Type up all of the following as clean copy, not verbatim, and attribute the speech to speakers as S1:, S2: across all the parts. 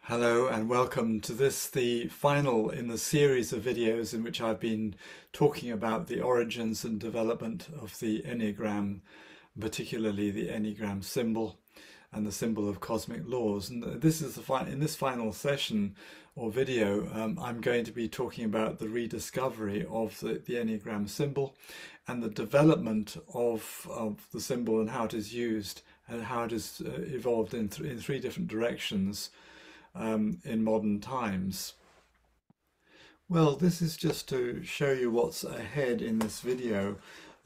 S1: Hello and welcome to this, the final in the series of videos in which I've been talking about the origins and development of the Enneagram, particularly the Enneagram symbol and the symbol of cosmic laws. And this is in this final session or video, I'm going to be talking about the rediscovery of the Enneagram symbol and the development of the symbol and how it is used and how it has evolved in three different directions in modern times. Well, this is just to show you what's ahead in this video.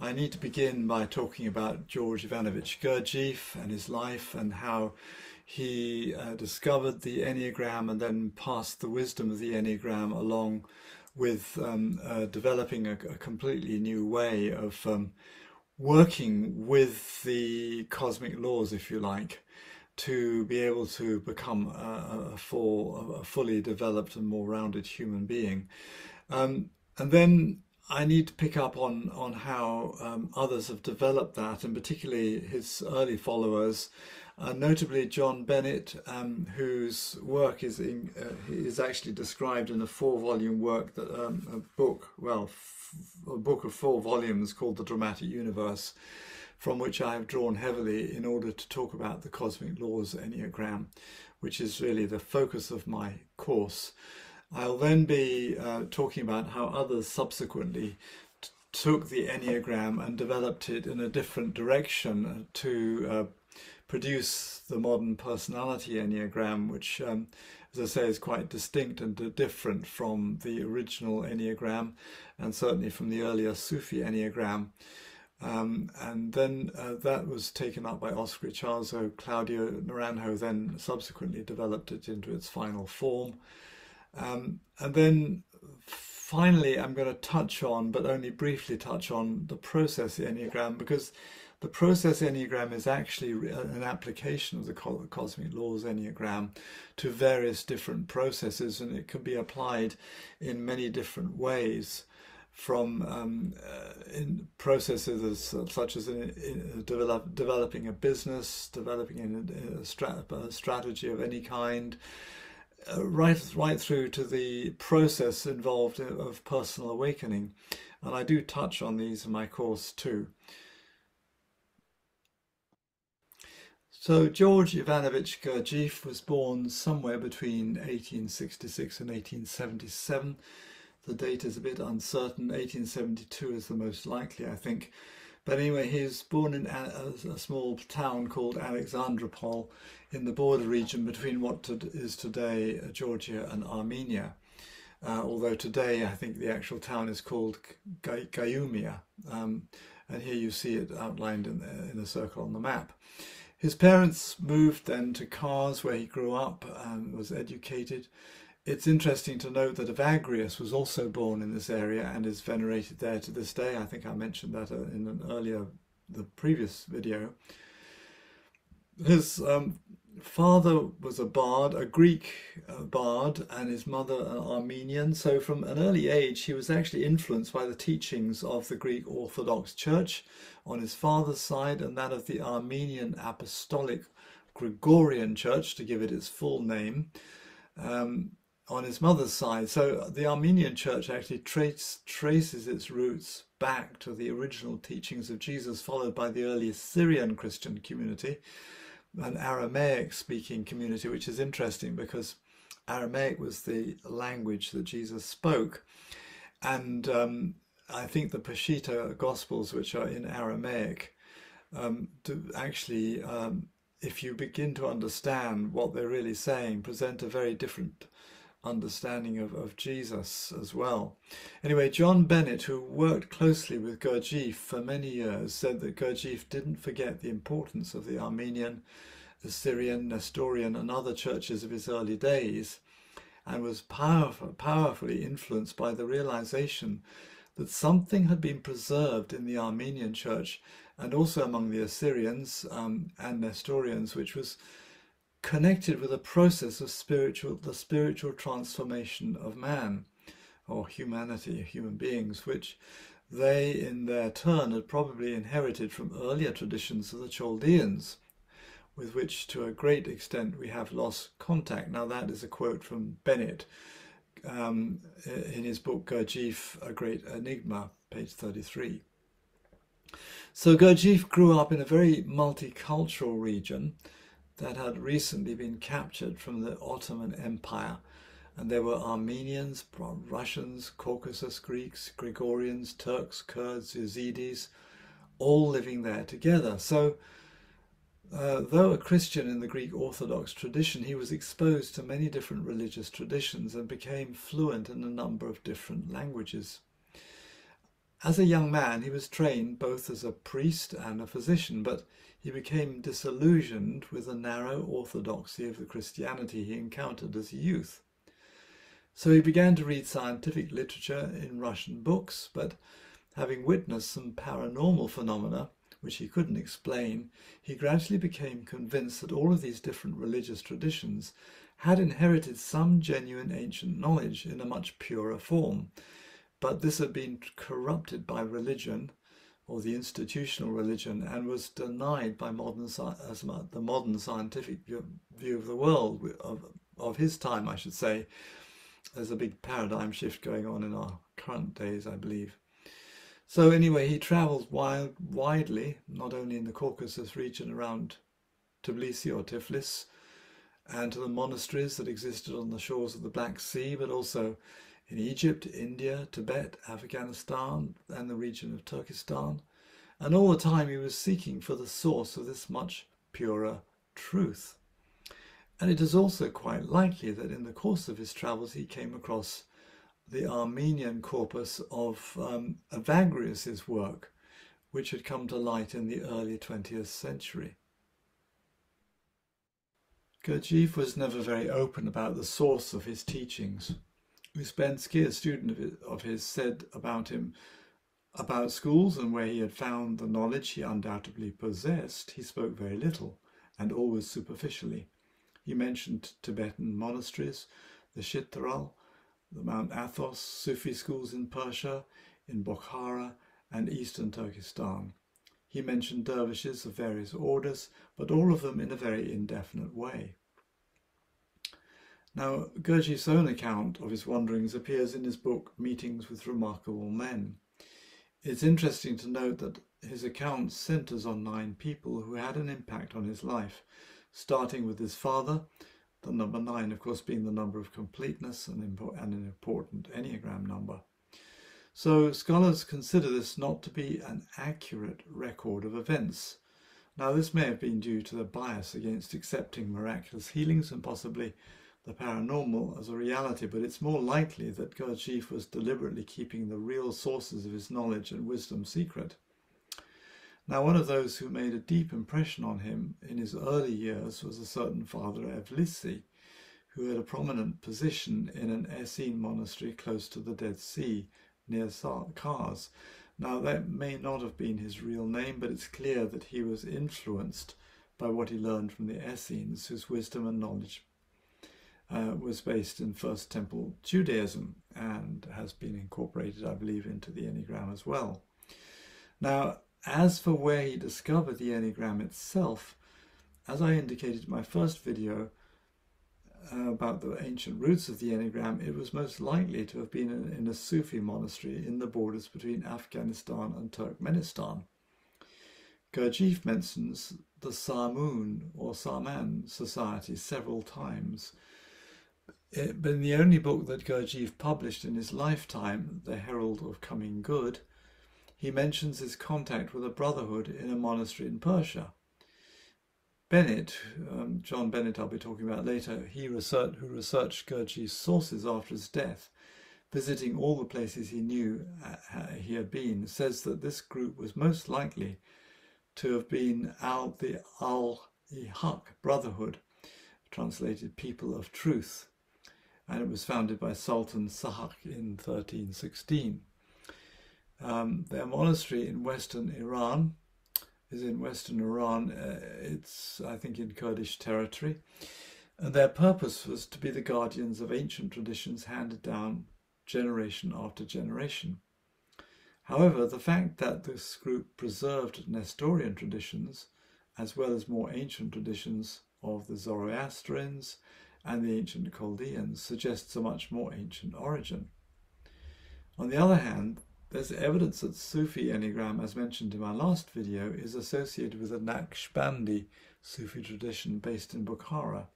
S1: I need to begin by talking about George Ivanovich Gurdjieff and his life and how he discovered the Enneagram and then passed the wisdom of the Enneagram along with developing a completely new way of working with the cosmic laws, if you like, to be able to become a fully developed and more rounded human being. And then I need to pick up on how others have developed that, and particularly his early followers, notably John Bennett, whose work is actually described in a 4-volume work, that a book of 4 volumes called The Dramatic Universe, from which I have drawn heavily in order to talk about the Cosmic Laws Enneagram, which is really the focus of my course. I'll then be talking about how others subsequently took the Enneagram and developed it in a different direction to produce the modern personality Enneagram, which, as I say, is quite distinct and different from the original Enneagram and certainly from the earlier Sufi Enneagram. And then that was taken up by Oscar Ichazo. Claudio Naranjo then subsequently developed it into its final form. And then finally I'm going to touch on, but only briefly touch on, the Process Enneagram, because the Process Enneagram is actually an application of the Cosmic Laws Enneagram to various different processes, and it can be applied in many different ways, from in processes such as developing a business, developing a strategy of any kind, right through to the process involved of personal awakening. And I do touch on these in my course too. So George Ivanovich Gurdjieff was born somewhere between 1866 and 1877. The date is a bit uncertain. 1872 is the most likely, I think. But anyway, he was born in a small town called Alexandropol in the border region between what is today Georgia and Armenia. Although today I think the actual town is called Gayumia. And here you see it outlined in a circle on the map. His parents moved then to Kars, where he grew up and was educated. It's interesting to note that Evagrius was also born in this area and is venerated there to this day. I think I mentioned that in the previous video. His father was a bard, a Greek bard, and his mother an Armenian. So from an early age, he was actually influenced by the teachings of the Greek Orthodox Church on his father's side, and that of the Armenian Apostolic Gregorian Church, to give it its full name, on his mother's side. So the Armenian Church actually traces its roots back to the original teachings of Jesus, followed by the early Syrian Christian community, an Aramaic-speaking community, which is interesting because Aramaic was the language that Jesus spoke. And I think the Peshitta Gospels, which are in Aramaic, if you begin to understand what they're really saying, present a very different understanding of Jesus as well. Anyway, John Bennett, who worked closely with Gurdjieff for many years, said that Gurdjieff didn't forget the importance of the Armenian, Assyrian, Nestorian and other churches of his early days, and was powerfully influenced by the realization that something had been preserved in the Armenian church and also among the Assyrians and Nestorians, which was connected with a process of the spiritual transformation of man, or humanity, human beings, which they in their turn had probably inherited from earlier traditions of the Chaldeans, with which to a great extent we have lost contact. Now that is a quote from Bennett in his book Gurdjieff, A Great Enigma, page 33. So Gurdjieff grew up in a very multicultural region that had recently been captured from the Ottoman Empire. And there were Armenians, Russians, Caucasus Greeks, Gregorians, Turks, Kurds, Yazidis, all living there together. So though a Christian in the Greek Orthodox tradition, he was exposed to many different religious traditions and became fluent in a number of different languages. As a young man, he was trained both as a priest and a physician, but he became disillusioned with the narrow orthodoxy of the Christianity he encountered as a youth. So he began to read scientific literature in Russian books, but having witnessed some paranormal phenomena, which he couldn't explain, he gradually became convinced that all of these different religious traditions had inherited some genuine ancient knowledge in a much purer form. But this had been corrupted by religion, or the institutional religion, and was denied by the modern scientific view of the world, of his time, I should say. There's a big paradigm shift going on in our current days, I believe. So anyway, he travelled widely, not only in the Caucasus region around Tbilisi or Tiflis, and to the monasteries that existed on the shores of the Black Sea, but also in Egypt, India, Tibet, Afghanistan, and the region of Turkestan. And all the time he was seeking for the source of this much purer truth. And it is also quite likely that in the course of his travels he came across the Armenian corpus of Evagrius's work, which had come to light in the early 20th century. Gurdjieff was never very open about the source of his teachings. Uspensky, a student of his, said about him, about schools and where he had found the knowledge he undoubtedly possessed, he spoke very little, and always superficially. He mentioned Tibetan monasteries, the Chitral, the Mount Athos, Sufi schools in Persia, in Bokhara, and eastern Turkestan. He mentioned dervishes of various orders, but all of them in a very indefinite way. Now, Gurdjieff's own account of his wanderings appears in his book, Meetings with Remarkable Men. It's interesting to note that his account centres on 9 people who had an impact on his life, starting with his father, the number 9, of course, being the number of completeness and an important Enneagram number. So scholars consider this not to be an accurate record of events. Now, this may have been due to the bias against accepting miraculous healings and possibly the paranormal as a reality, but it's more likely that Gurdjieff was deliberately keeping the real sources of his knowledge and wisdom secret. Now, one of those who made a deep impression on him in his early years was a certain Father Evlissi, who had a prominent position in an Essene monastery close to the Dead Sea, near Kars. Now, that may not have been his real name, but it's clear that he was influenced by what he learned from the Essenes, whose wisdom and knowledge was based in First Temple Judaism and has been incorporated, I believe, into the Enneagram as well. Now, as for where he discovered the Enneagram itself, as I indicated in my first video about the ancient roots of the Enneagram, it was most likely to have been in a Sufi monastery in the borders between Afghanistan and Turkmenistan. Gurdjieff mentions the Samun or Saman society several times, but in the only book that Gurdjieff published in his lifetime, The Herald of Coming Good, he mentions his contact with a brotherhood in a monastery in Persia. Bennett, John Bennett I'll be talking about later, who researched Gurdjieff's sources after his death, visiting all the places he knew he had been, says that this group was most likely to have been the Al-Ihaq Brotherhood, translated People of Truth, and it was founded by Sultan Sahak in 1316. Their monastery in western Iran is in western Iran. It's, I think, in Kurdish territory. And their purpose was to be the guardians of ancient traditions handed down generation after generation. However, the fact that this group preserved Nestorian traditions as well as more ancient traditions of the Zoroastrians and the ancient Chaldeans, suggests a much more ancient origin. On the other hand, there's evidence that Sufi Enneagram, as mentioned in my last video, is associated with a Naqshbandi Sufi tradition based in Bukhara.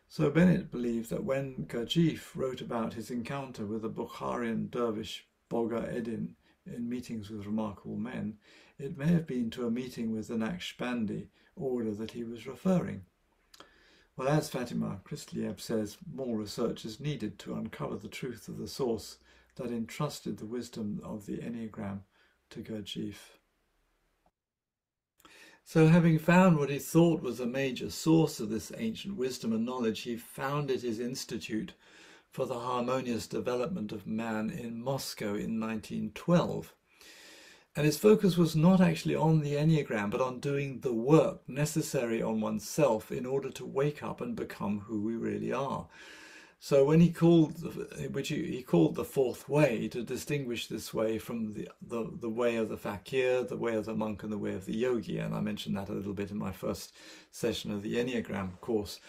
S1: So Bennett believed that when Gurdjieff wrote about his encounter with the Bukharian dervish Boga Eddin in meetings with remarkable men, it may have been to a meeting with the Naqshbandi order that he was referring. Well, as Fatima Christlieb says, more research is needed to uncover the truth of the source that entrusted the wisdom of the Enneagram to Gurdjieff. So having found what he thought was a major source of this ancient wisdom and knowledge, he founded his Institute for the Harmonious Development of Man in Moscow in 1912. And his focus was not actually on the Enneagram, but on doing the work necessary on oneself in order to wake up and become who we really are. So when he called, which he called the fourth way, to distinguish this way from the way of the fakir, the way of the monk, and the way of the yogi. And I mentioned that a little bit in my first session of the Enneagram course.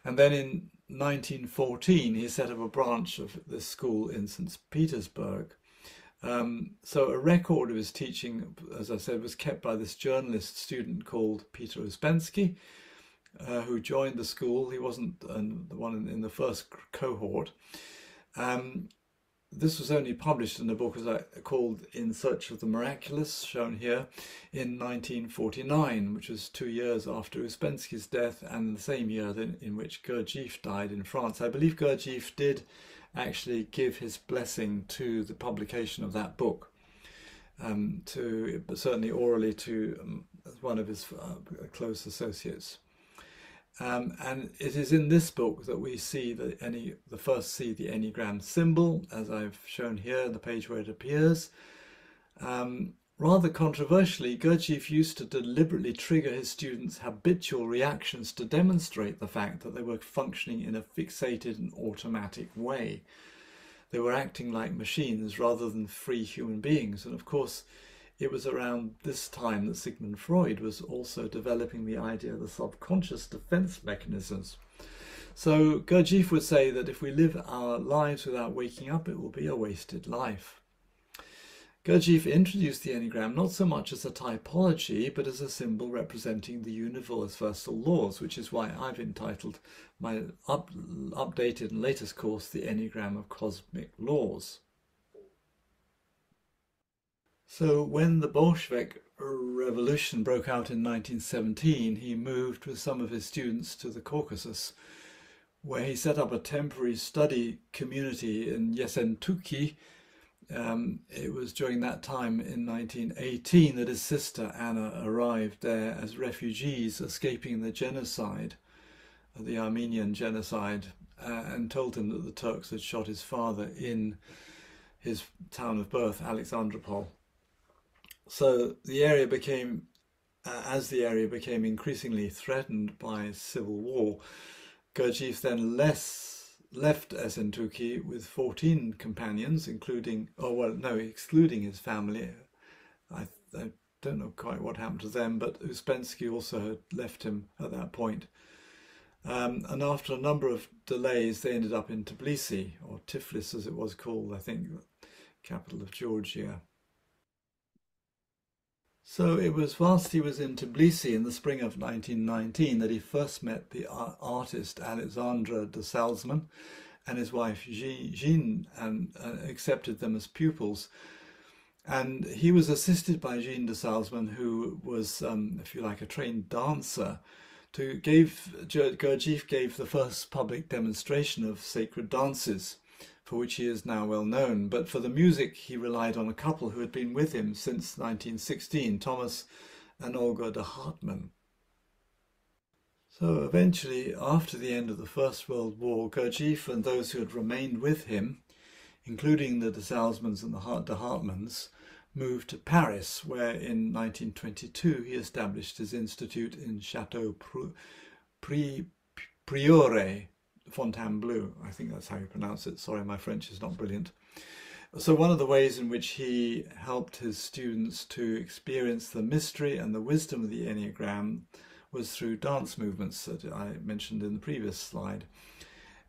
S1: And then in 1914, he set up a branch of this school in St. Petersburg. So a record of his teaching, as I said, was kept by this journalist student called Peter Uspensky, who joined the school. He wasn't the one in the first cohort. This was only published in a book called In Search of the Miraculous, shown here, in 1949, which was 2 years after Uspensky's death and the same year in which Gurdjieff died in France. I believe Gurdjieff did actually give his blessing to the publication of that book, certainly orally to one of his close associates. And it is in this book that we see the Enneagram symbol, as I've shown here on the page where it appears. Rather controversially, Gurdjieff used to deliberately trigger his students' habitual reactions to demonstrate the fact that they were functioning in a fixated and automatic way. They were acting like machines rather than free human beings. And of course, it was around this time that Sigmund Freud was also developing the idea of the subconscious defense mechanisms. So Gurdjieff would say that if we live our lives without waking up, it will be a wasted life. Gurdjieff introduced the Enneagram not so much as a typology, but as a symbol representing the universal laws, which is why I've entitled my updated and latest course, The Enneagram of Cosmic Laws. So when the Bolshevik Revolution broke out in 1917, he moved with some of his students to the Caucasus, where he set up a temporary study community in Yessentuki. It was during that time in 1918 that his sister Anna arrived there as refugees escaping the genocide, the Armenian genocide, and told him that the Turks had shot his father in his town of birth, Alexandropol. So the area became, as the area became increasingly threatened by civil war, Gurdjieff then left Yessentuki with 14 companions, excluding his family. I don't know quite what happened to them, but Uspensky also had left him at that point. And after a number of delays, they ended up in Tbilisi, or Tiflis as it was called, I think, capital of Georgia. So it was whilst he was in Tbilisi in the spring of 1919 that he first met the artist Alexandra de Salzman and his wife Jean, and accepted them as pupils. And he was assisted by Jean de Salzman, who was, if you like, a trained dancer. Gurdjieff gave the first public demonstration of sacred dances, for which he is now well known, but for the music he relied on a couple who had been with him since 1916, Thomas and Olga de Hartmann. So eventually, after the end of the First World War, Gurdjieff and those who had remained with him, including the de Salzmans and the de Hartmanns, moved to Paris, where in 1922 he established his institute in Chateau Priore, Fontainebleau, I think that's how you pronounce it. Sorry, my French is not brilliant. So one of the ways in which he helped his students to experience the mystery and the wisdom of the Enneagram was through dance movements that I mentioned in the previous slide.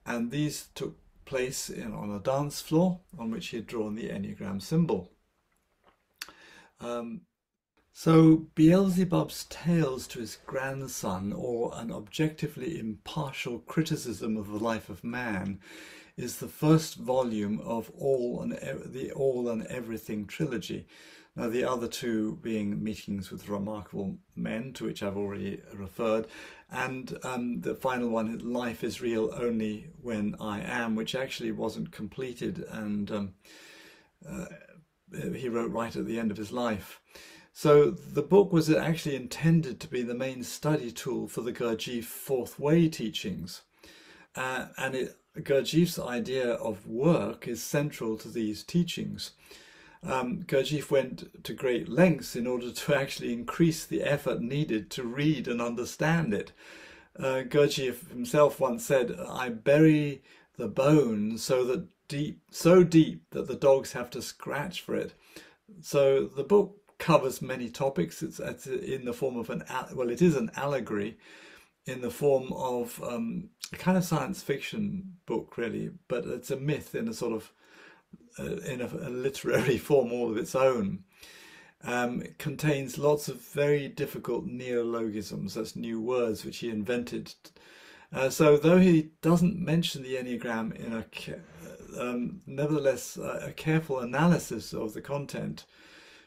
S1: And these took place on a dance floor on which he had drawn the Enneagram symbol. So Beelzebub's Tales to his Grandson, or an objectively impartial criticism of the life of man, is the first volume of the All and Everything trilogy. Now, the other two being Meetings with Remarkable Men, to which I've already referred, and the final one, Life is Real Only When I Am, which actually wasn't completed, and he wrote right at the end of his life. So the book was actually intended to be the main study tool for the Gurdjieff Fourth Way teachings. Gurdjieff's idea of work is central to these teachings. Gurdjieff went to great lengths in order to actually increase the effort needed to read and understand it. Gurdjieff himself once said, "I bury the bone so deep that the dogs have to scratch for it." So the book covers many topics. It's in the form of it is an allegory in the form of a kind of science fiction book, really, but it's a myth in a sort of in a literary form all of its own. It contains lots of very difficult neologisms, that's new words which he invented. So though he doesn't mention the Enneagram nevertheless a careful analysis of the content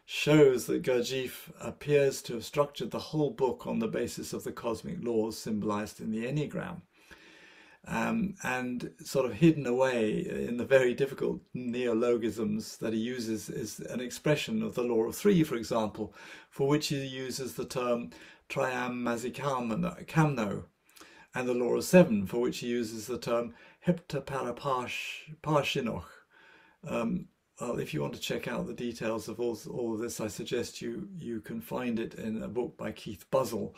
S1: shows that Gurdjieff appears to have structured the whole book on the basis of the cosmic laws symbolized in the Enneagram, and sort of hidden away in the very difficult neologisms that he uses is an expression of the law of three, for example, for which he uses the term triam mazikam, and the law of seven, for which he uses the term heptaparaparshinoch. Well, if you want to check out the details of all of this, I suggest you can find it in a book by Keith Buzzell,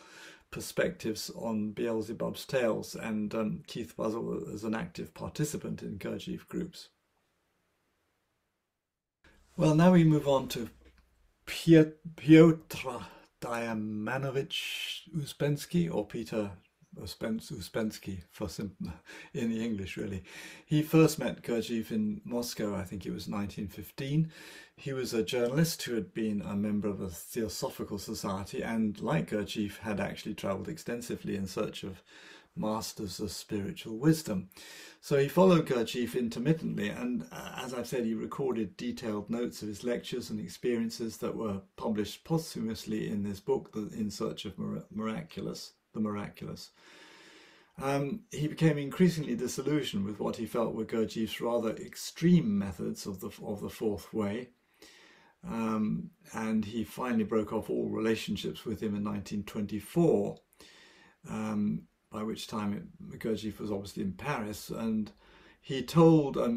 S1: Perspectives on Beelzebub's Tales, and Keith Buzzell is an active participant in Gurdjieff groups. Well, now we move on to Piotr Diamanovich Uspensky, or Peter Uspensky in the English, really. He first met Gurdjieff in Moscow, I think it was 1915. He was a journalist who had been a member of a Theosophical Society and, like Gurdjieff, had actually travelled extensively in search of masters of spiritual wisdom. So he followed Gurdjieff intermittently, and as I've said, he recorded detailed notes of his lectures and experiences that were published posthumously in this book, In Search of the Miraculous. He became increasingly disillusioned with what he felt were Gurdjieff's rather extreme methods of the Fourth Way, and he finally broke off all relationships with him in 1924, by which time Gurdjieff was obviously in Paris, and he told, I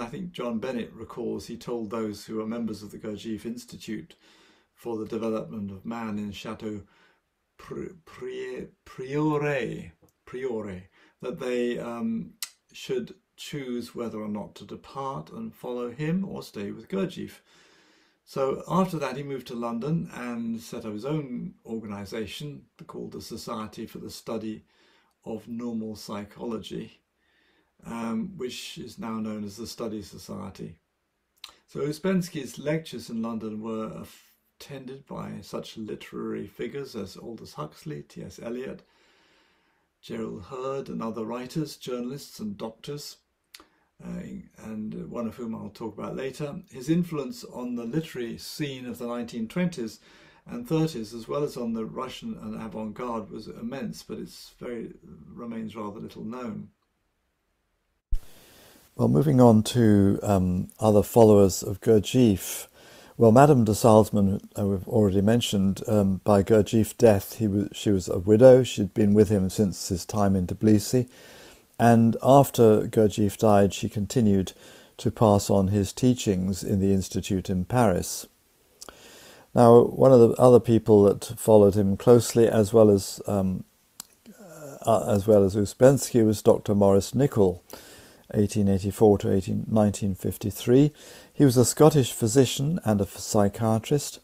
S1: think John Bennett recalls, he told those who are members of the Gurdjieff Institute for the Development of Man in Chateau Priore, that they should choose whether or not to depart and follow him or stay with Gurdjieff. So after that he moved to London and set up his own organisation called the Society for the Study of Normal Psychology, which is now known as the Study Society. So Uspensky's lectures in London were attended by such literary figures as Aldous Huxley, T.S. Eliot, Gerald Heard, and other writers, journalists and doctors, and one of whom I'll talk about later. His influence on the literary scene of the 1920s and 30s, as well as on the Russian and avant-garde, was immense, but remains rather little known.
S2: Well, moving on to other followers of Gurdjieff. Well, Madame de Salzmann, we've already mentioned, by Gurdjieff's death, she was a widow. She'd been with him since his time in Tbilisi. And after Gurdjieff died, she continued to pass on his teachings in the Institute in Paris. Now, one of the other people that followed him closely, as well as Uspensky, was Dr. Maurice Nicoll. 1884 to 1953. He was a Scottish physician and a psychiatrist.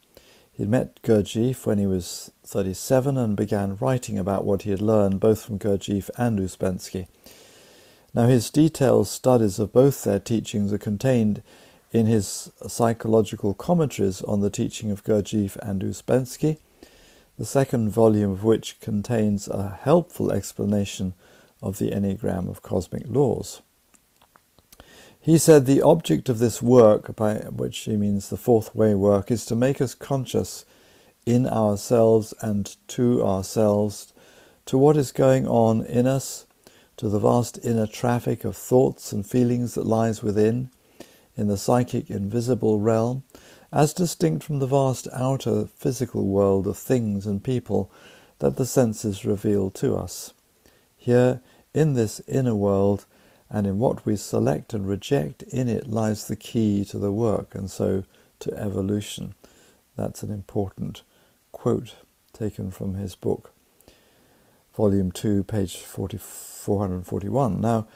S2: He met Gurdjieff when he was 37 and began writing about what he had learned both from Gurdjieff and Uspensky. Now, his detailed studies of both their teachings are contained in his psychological commentaries on the teaching of Gurdjieff and Uspensky, the second volume of which contains a helpful explanation of the Enneagram of cosmic laws. He said the object of this work, by which he means the fourth way work, is to make us conscious in ourselves and to ourselves, to what is going on in us, to the vast inner traffic of thoughts and feelings that lies within, in the psychic invisible realm, as distinct from the vast outer physical world of things and people that the senses reveal to us. Here, in this inner world, and in what we select and reject in it, lies the key to the work, and so to evolution. That's an important quote taken from his book, Volume 2, page 441. Now,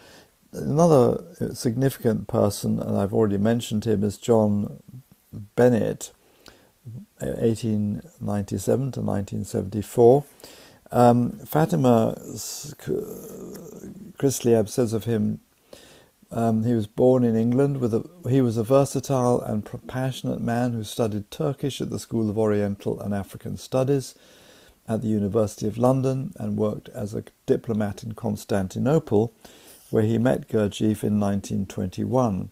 S2: another significant person, and I've already mentioned him, is John Bennett, 1897 to 1974. Fatima Chrisliab says of him, he was born in England. He was a versatile and passionate man who studied Turkish at the School of Oriental and African Studies at the University of London and worked as a diplomat in Constantinople, where he met Gurdjieff in 1921.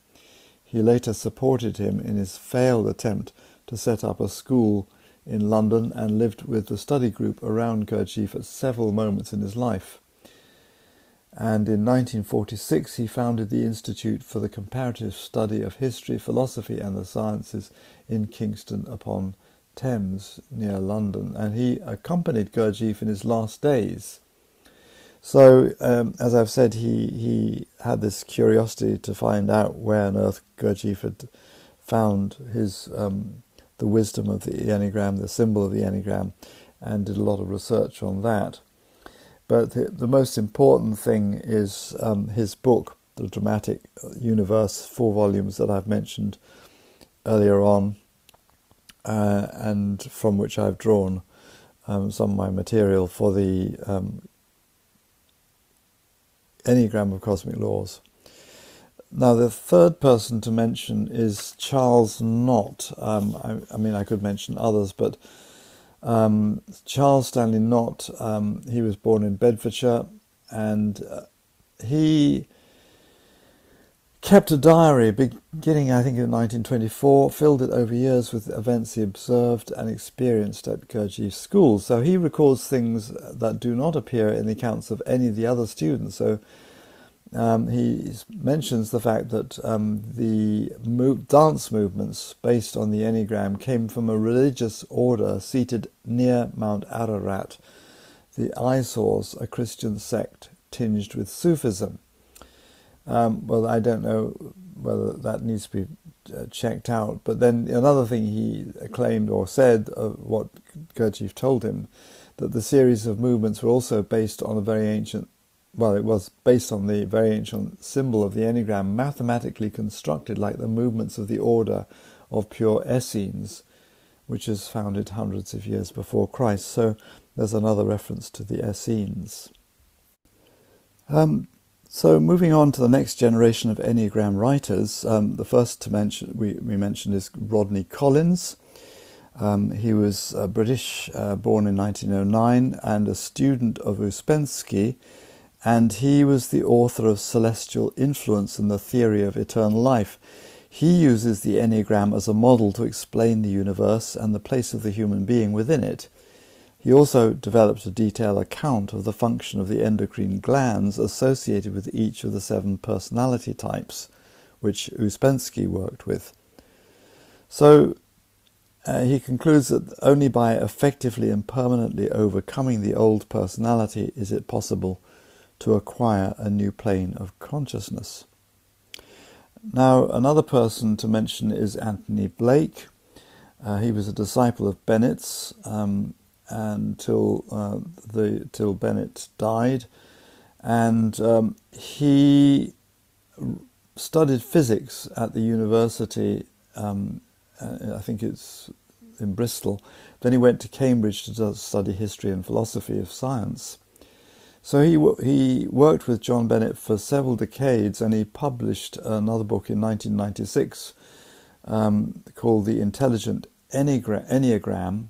S2: He later supported him in his failed attempt to set up a school in London and lived with the study group around Gurdjieff at several moments in his life. And in 1946 he founded the Institute for the Comparative Study of History, Philosophy and the Sciences in Kingston upon Thames, near London, and he accompanied Gurdjieff in his last days. So, as I've said, he had this curiosity to find out where on earth Gurdjieff had found his the wisdom of the Enneagram, the symbol of the Enneagram, and did a lot of research on that. But the most important thing is his book, The Dramatic Universe, 4 volumes that I've mentioned earlier on, and from which I've drawn some of my material for the Enneagram of Cosmic Laws. Now, the third person to mention is Charles Knott. I mean, I could mention others, but Charles Stanley Knott, he was born in Bedfordshire, and he kept a diary beginning, I think, in 1924, filled it over years with events he observed and experienced at Gurdjieff's school. So he records things that do not appear in the accounts of any of the other students. So he mentions the fact that the dance movements based on the Enneagram came from a religious order seated near Mount Ararat, the Eyesores, a Christian sect tinged with Sufism. Well, I don't know whether that needs to be checked out, but then another thing he claimed or said of what Gurdjieff told him, that the series of movements were also based on a very ancient, well, it was based on the very ancient symbol of the Enneagram, mathematically constructed like the movements of the order of pure Essenes, which is founded hundreds of years before Christ. So there's another reference to the Essenes. So moving on to the next generation of Enneagram writers, the first to mention we mentioned is Rodney Collins. He was British, born in 1909, and a student of Uspensky, and he was the author of Celestial Influence and the Theory of Eternal Life. He uses the Enneagram as a model to explain the universe and the place of the human being within it. He also developed a detailed account of the function of the endocrine glands associated with each of the 7 personality types, which Uspensky worked with. So he concludes that only by effectively and permanently overcoming the old personality is it possible to acquire a new plane of consciousness. Now, another person to mention is Anthony Blake. He was a disciple of Bennett's until Bennett died, and he studied physics at the university, I think it's in Bristol. Then he went to Cambridge to study history and philosophy of science. So he worked with John Bennett for several decades, and he published another book in 1996 called The Intelligent Enneagram.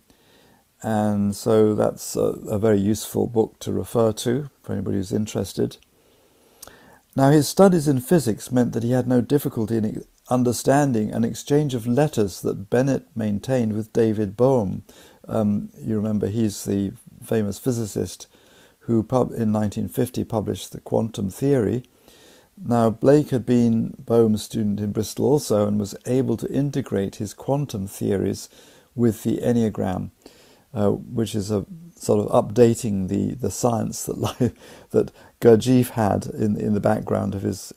S2: And so that's a very useful book to refer to for anybody who's interested. Now, his studies in physics meant that he had no difficulty in understanding an exchange of letters that Bennett maintained with David Bohm. You remember he's the famous physicist who in 1950 published the quantum theory. Now, Blake had been Bohm's student in Bristol also and was able to integrate his quantum theories with the Enneagram, which is a sort of updating the science that Gurdjieff had in the background of his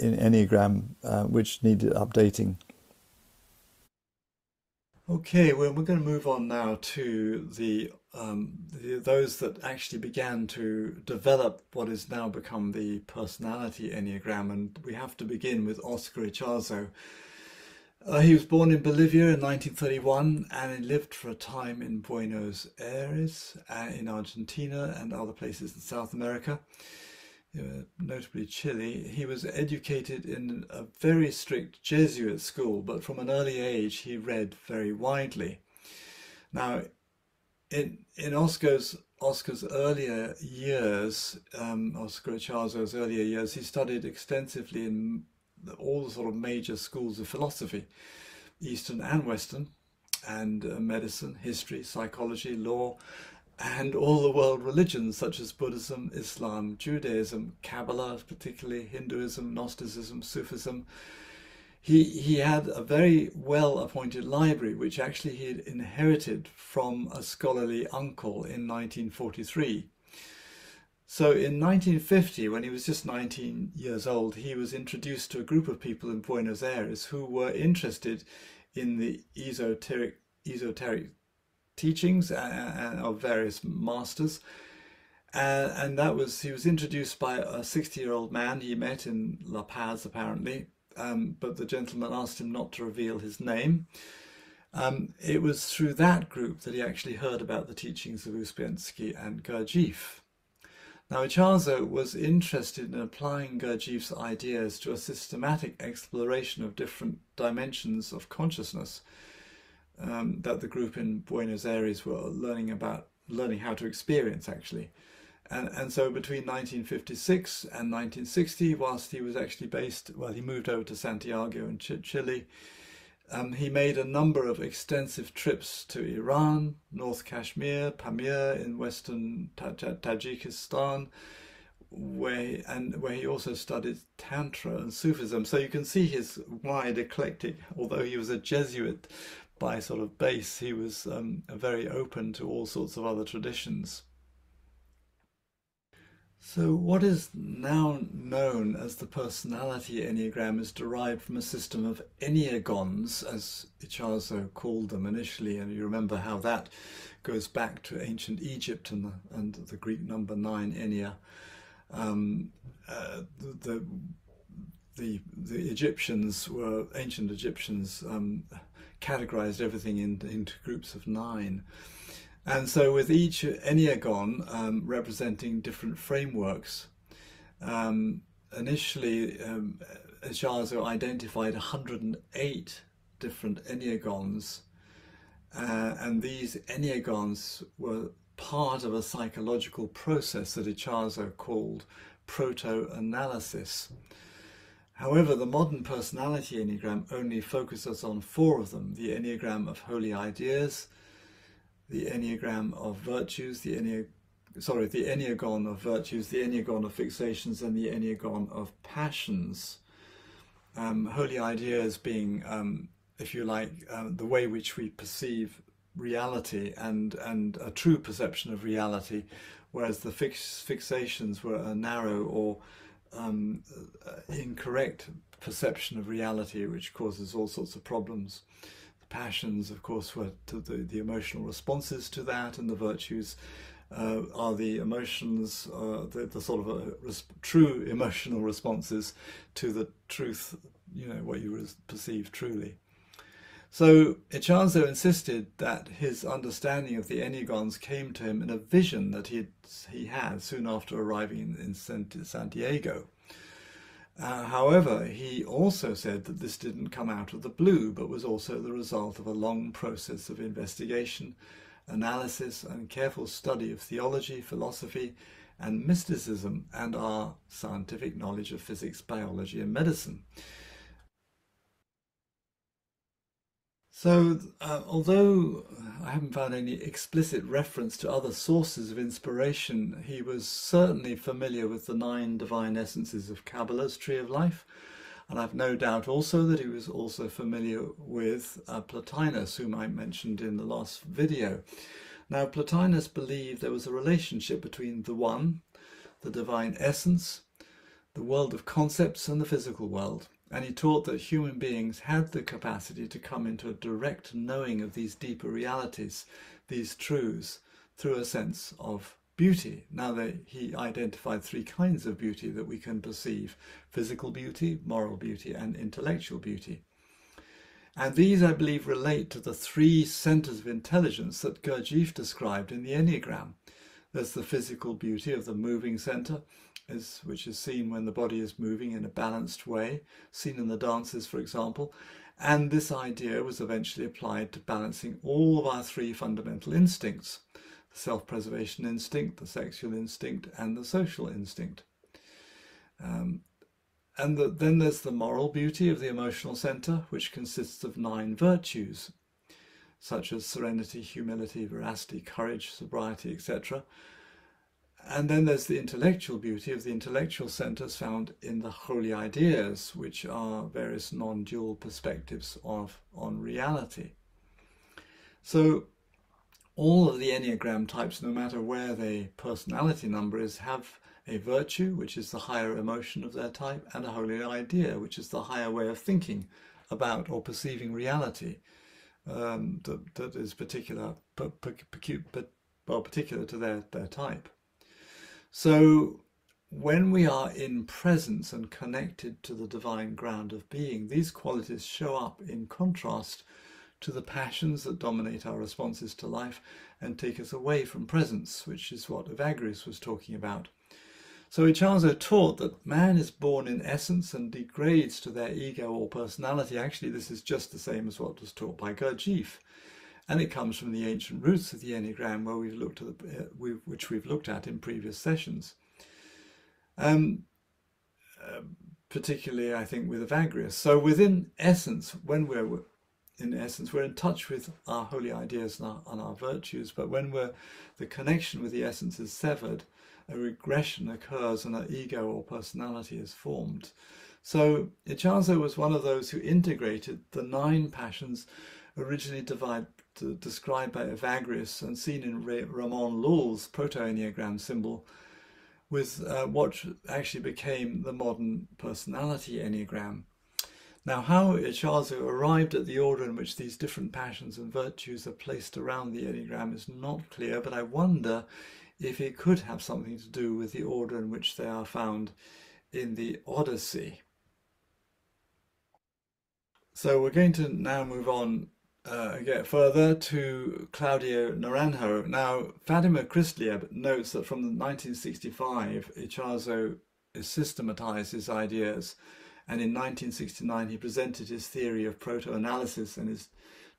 S2: Enneagram, which needed updating.
S1: Okay, well, we're going to move on now to those that actually began to develop what has now become the personality Enneagram, and we have to begin with Oscar Ichazo. He was born in Bolivia in 1931, and he lived for a time in Buenos Aires, in Argentina and other places in South America, notably Chile. He was educated in a very strict Jesuit school, but from an early age he read very widely. Now, in Oscar's earlier years, Oscar Ichazo's earlier years, he studied extensively in all the sort of major schools of philosophy, Eastern and Western, and medicine, history, psychology, law, and all the world religions such as Buddhism, Islam, Judaism, Kabbalah, particularly Hinduism, Gnosticism, Sufism. He had a very well-appointed library, which actually he had inherited from a scholarly uncle in 1943. So in 1950, when he was just 19 years old, he was introduced to a group of people in Buenos Aires who were interested in the esoteric teachings of various masters, and he was introduced by a 60-year-old man he met in La Paz apparently, but the gentleman asked him not to reveal his name. It was through that group that he actually heard about the teachings of Uspensky and Gurdjieff. Now, Ichazo was interested in applying Gurdjieff's ideas to a systematic exploration of different dimensions of consciousness that the group in Buenos Aires were learning how to experience, actually. And so between 1956 and 1960, whilst he was actually he moved over to Santiago in Chile, he made a number of extensive trips to Iran, North Kashmir, Pamir in western Tajikistan, where he also studied Tantra and Sufism. So you can see his wide eclectic, although he was a Jesuit by sort of base, he was very open to all sorts of other traditions. So what is now known as the personality Enneagram is derived from a system of enneagons, as Ichazo called them initially, and you remember how that goes back to ancient Egypt and the Greek number 9, ennea. The ancient Egyptians categorized everything into groups of 9. And so with each enneagon representing different frameworks, initially Ichazo identified 108 different enneagons, and these enneagons were part of a psychological process that Ichazo called proto-analysis. However, the modern personality Enneagram only focuses on 4 of them: the Enneagram of holy ideas, the Enneagram of virtues, the Enneagon of virtues, the Enneagon of fixations, and the Enneagon of passions. Holy ideas being, if you like, the way which we perceive reality and a true perception of reality, whereas the fixations were a narrow or incorrect perception of reality, which causes all sorts of problems. The passions, of course, were the emotional responses to that, and the virtues are the emotions, the sort of true emotional responses to the truth, what you perceive truly. So Icharzo insisted that his understanding of the Enneagrams came to him in a vision that he had soon after arriving in Santiago. However, he also said that this didn't come out of the blue, but was also the result of a long process of investigation, analysis, and careful study of theology, philosophy, and mysticism, and our scientific knowledge of physics, biology, and medicine. So, although I haven't found any explicit reference to other sources of inspiration, he was certainly familiar with the 9 divine essences of Kabbalah's Tree of Life, and I've no doubt also that he was also familiar with Plotinus, whom I mentioned in the last video. Now, Plotinus believed there was a relationship between the One, the divine essence, the world of concepts, and the physical world. And he taught that human beings had the capacity to come into a direct knowing of these deeper realities, these truths, through a sense of beauty. Now, he identified 3 kinds of beauty that we can perceive: physical beauty, moral beauty, and intellectual beauty. And these, I believe, relate to the 3 centers of intelligence that Gurdjieff described in the Enneagram. There's the physical beauty of the moving center, which is seen when the body is moving in a balanced way, seen in the dances, for example. And this idea was eventually applied to balancing all of our 3 fundamental instincts: the self-preservation instinct, the sexual instinct, and the social instinct. Then there's the moral beauty of the emotional center, which consists of 9 virtues, such as serenity, humility, veracity, courage, sobriety, etc. And then there's the intellectual beauty of the intellectual centers found in the holy ideas, which are various non-dual perspectives on reality. So all of the Enneagram types, no matter where their personality number is, have a virtue, which is the higher emotion of their type, and a holy idea, which is the higher way of thinking about or perceiving reality, that is particular to their type. So when we are in presence and connected to the divine ground of being, these qualities show up in contrast to the passions that dominate our responses to life and take us away from presence, which is what Evagrius was talking about. So Icharzo taught that man is born in essence and degrades to their ego or personality. Actually, this is just the same as what was taught by Gurdjieff. And it comes from the ancient roots of the Enneagram, where which we've looked at in previous sessions. Particularly, I think, with Evagrius. So within essence, when we're in touch with our holy ideas and our virtues, but when the connection with the essence is severed, a regression occurs and an ego or personality is formed. So Icharzo was one of those who integrated the 9 passions originally described by Evagrius and seen in Ramon Lull's Proto-Enneagram symbol, with what actually became the modern personality Enneagram. Now, how Icharzo arrived at the order in which these different passions and virtues are placed around the Enneagram is not clear, but I wonder if it could have something to do with the order in which they are found in the Odyssey. So we're going to now move on get further to Claudio Naranjo. Now, Fatima Christlieb notes that from 1965, Icharzo systematized his ideas, and in 1969 he presented his theory of proto-analysis and his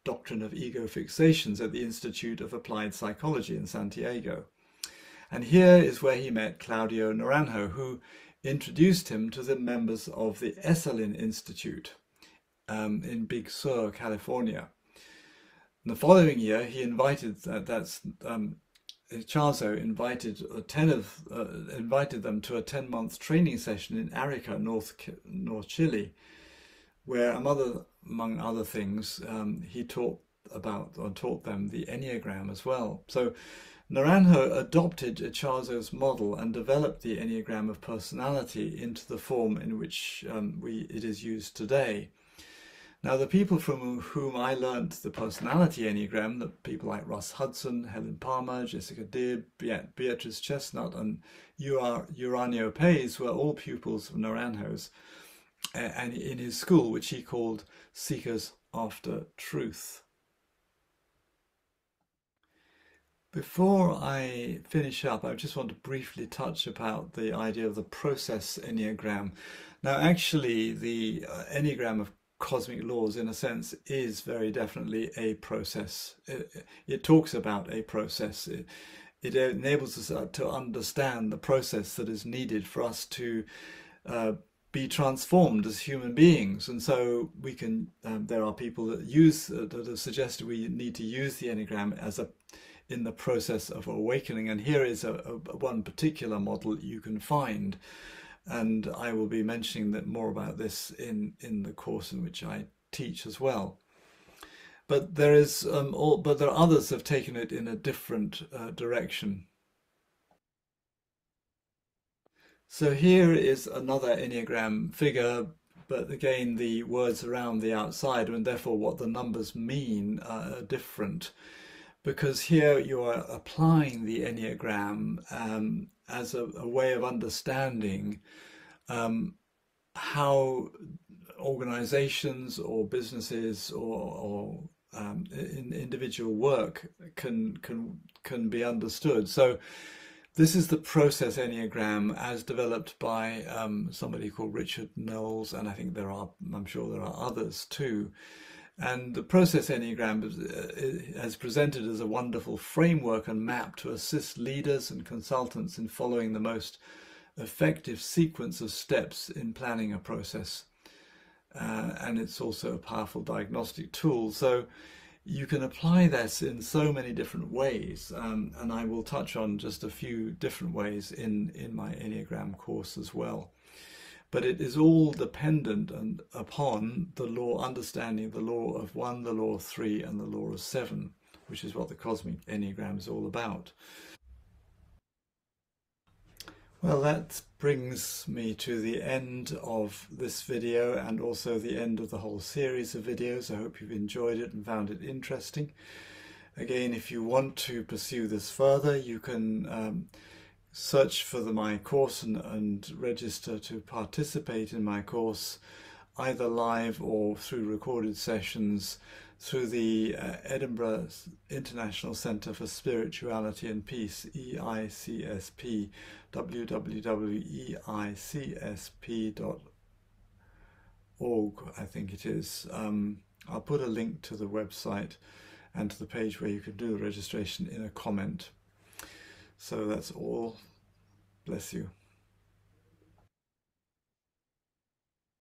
S1: doctrine of ego fixations at the Institute of Applied Psychology in Santiago. And here is where he met Claudio Naranjo, who introduced him to the members of the Esalen Institute in Big Sur, California. And the following year, he invited Icharzo invited them to a 10-month training session in Arica, North Chile, where among other things, he taught them the Enneagram as well. So Naranjo adopted Icharzo's model and developed the Enneagram of personality into the form in which it is used today. Now, the people from whom I learnt the personality Enneagram, the people like Russ Hudson, Helen Palmer, Jessica Dibb, Beatrice Chestnut, and Uranio Pays, were all pupils of Naranjo's, and in his school, which he called Seekers After Truth. Before I finish up, I just want to briefly touch about the idea of the process Enneagram. Now, actually, the Enneagram of cosmic laws, in a sense, is very definitely a process. It talks about a process. It enables us to understand the process that is needed for us to be transformed as human beings. And so we can, there are people that that have suggested we need to use the Enneagram as in the process of awakening. And here is one particular model you can find. And I will be mentioning more about this in the course in which I teach as well. But there are others have taken it in a different direction. So here is another Enneagram figure, but again the words around the outside and therefore what the numbers mean are different. Because here you are applying the Enneagram as a way of understanding how organizations or businesses or individual work can be understood. So this is the process Enneagram as developed by somebody called Richard Knowles, and I think I'm sure there are others too. And the process Enneagram is presented as a wonderful framework and map to assist leaders and consultants in following the most effective sequence of steps in planning a process. And it's also a powerful diagnostic tool. So you can apply this in so many different ways. And I will touch on just a few different ways in my Enneagram course as well. But it is all dependent upon the law, understanding the law of 1, the law of 3, and the law of 7, which is what the cosmic Enneagram is all about. Well, that brings me to the end of this video and also the end of the whole series of videos. I hope you've enjoyed it and found it interesting. Again, if you want to pursue this further, you can search for my course and register to participate in my course either live or through recorded sessions through the Edinburgh International Centre for Spirituality and Peace, EICSP, www.eicsp.org, I think it is. I'll put a link to the website and to the page where you can do the registration in a comment. So that's all. Bless you.